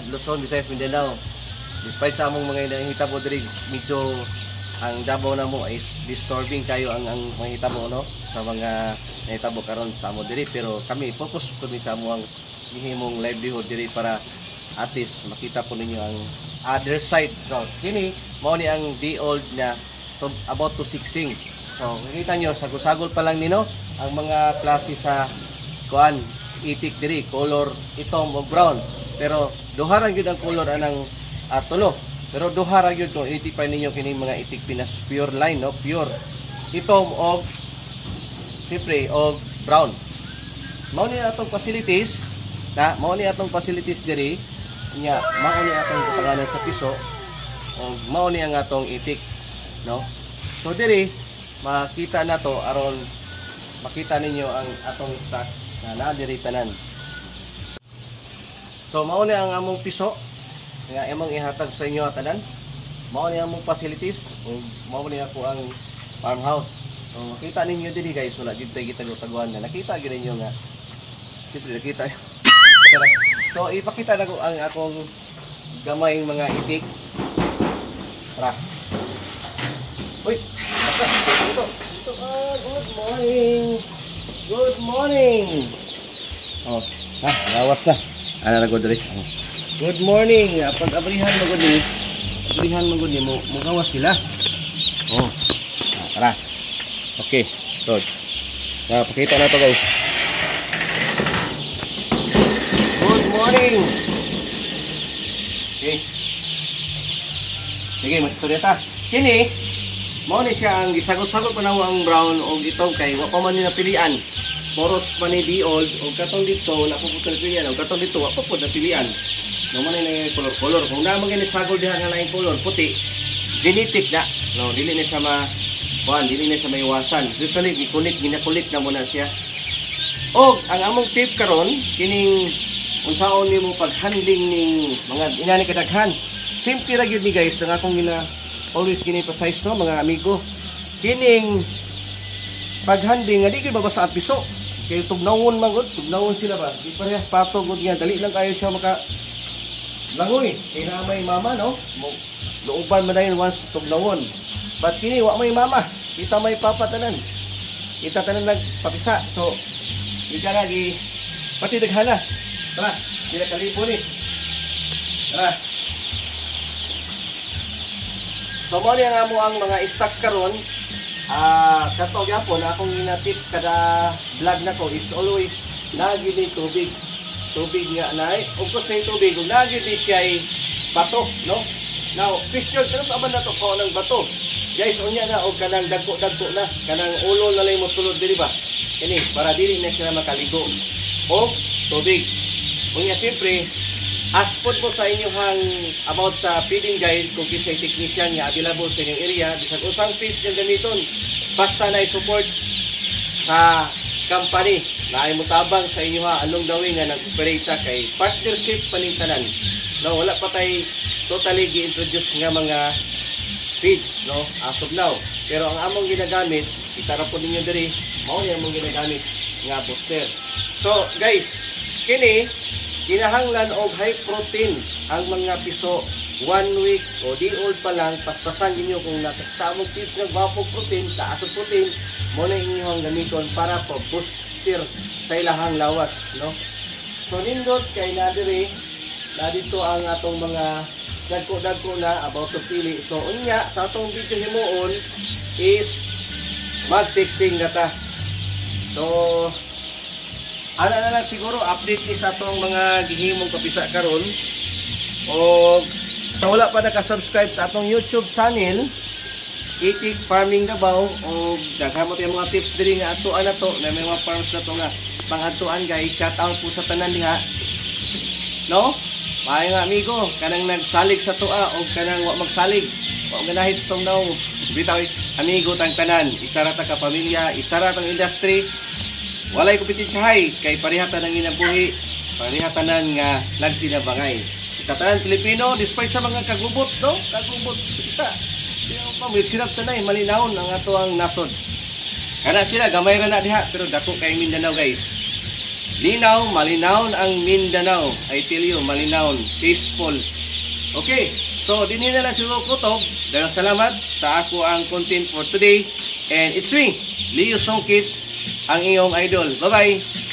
Luzon, Visayas, Mindanao. Despite sa among mga nahitabo diri, medyo ang Davao na mo is disturbing kayo ang mahitabo no sa mga nahitabo karon sa amo diri, pero kami focus kami sa amo ang gihimong livelihood diri para at least makita po ninyo ang other side. So kini mao ni ang the old na about to sixing. So makita nyo sagol-sagol pa lang nino ang mga klase sa kuan itik diri, color itom o brown. Pero duha ra gyud ang color anang tulo. Pero duha ra gyud kung itipay ninyo kini mga itik pinas pure line no, pure itom og siyempre og brown. Mao ni atong facilities na mao ni atong facilities diri nya, mao ni atong kapangalan sa piso og mao ni ang atong itik no. So diri makita na to aron makita ninyo ang atong stocks na naa diri tanan. So mao ni ang among piso nga imong ihatag sa inyo tanan. Mao ni among facilities ug mao ni ako ang farmhouse. So makita ninyo diri guys, wala gid tay gitag-taguan na. Nakita gid ninyo nga. Siyempre nakita. So ipakita na ko ang akong gamayng mga itik. Tara. Uy, ito. Good morning. Good morning. Oh, gawas na. Ana ra gud diri. Good morning. Pag-abrihan mo gud ni. Abrihan mo gud ni mo gawas sila. Oh. Tara. Okay. Good. Pakita na to guys. Good morning. Okay. Sige, mas tureta. Kini mao ni siya ang gisagol-sagol panaw ang brown og itong kay wa pa man ni napilian. Moros man ni di old o katong dito wala po putol pilihan o katong dito wala po na pilian. Naman na color kung naman gani sagol diha nga lain color puti genetic na no, dili na sa dili na sa maiwasan. Usually ginakulit na muna siya. Og ang among tip karon kining unsaon nimo paghandling ning mga inani kadaghan. Simple ra gyud ni guys ang akong always gini-emphasize no mga amigo. Kining paghandling nga di gyud babasa ang piso. Kay tugnawon man gud, tugnawon sila ba? Di parehas pato gud nga dali lang kayo siya maka langoy. Kay na may mama no. Looban man dayon once tugnawon. But kini wa may mama, kita may papa tanan. Kita tanan nagpapisa. So ika lagi pati daghana. Tara, sila kalipo ni. Tara. So mo ni ang amo ang mga stocks karon. Kato gyapon akong ginatip kada vlog nako is always nagili tubig. Tubig nga nay. Ug ko sa tubig ug nagili siya ay bato, no? Now, question pero sa aban na to ko ng bato. Guys, unya na og kanang dagko-dagko na, kanang ulo na lay mo sulod diri ba? Kini para dili na sila makaligo. Og tubig. Unya siyempre aspod mo sa inyohang about sa feeding guide kung kisay technician nga available sa inyong area bisag usang fish nga gamiton basta na i-support sa company na ay mutabang sa inyo ha anong gawin nga nag-operate kay partnership panintanan no wala pa tay totally gi-introduce nga mga feeds no as of now pero ang among ginagamit itara po ninyo diri mao ni among ginagamit nga booster. So guys kini kinahanglan og high protein ang mga piso 1 week o di old pa lang, paspasan ninyo kung nakatamog pills ng bapog protein, taas ang protein, mo na inyong gamiton para po booster sa ilahang lawas, no? So nindot kay nadiri na dito ang atong mga dagko-dagko na about to pili. So unya sa atong video himuon is magsiksing na ta. So ana na lang siguro update ni sa atong mga gihimong kapisa karon. O sa wala pa naka-subscribe sa atong YouTube channel, Itik Farming Davao, o daghan mo tayong mga tips diri nga atuan na to na may mga farms na to nga pang-atuan guys. Shout out po sa tanan diha, no? Maayo nga amigo, kanang nagsalig sa tua o kanang wa magsalig, wa ganahis tong daw bitaw amigo tang tanan, isa ra ta ka pamilya, isa ra tang industry, walay kompetensyahay kay parihatan ang inabuhi, parihatanan nga nagtinabangay. Katanan Pilipino, despite sa mga kagubot, no? Kagubot kita. May sirap tanay, malinawon ang ato ang nasod. Kana sila, gamay ra na diha, pero dako kay Mindanao guys. Linaw, malinawon ang Mindanao. I tell you, malinawon, peaceful. Okay, so dinhi na lang siguro kutob. Daghang salamat sa ako ang content for today. And it's me, Leo Songkit, ang iyong idol. Bye-bye!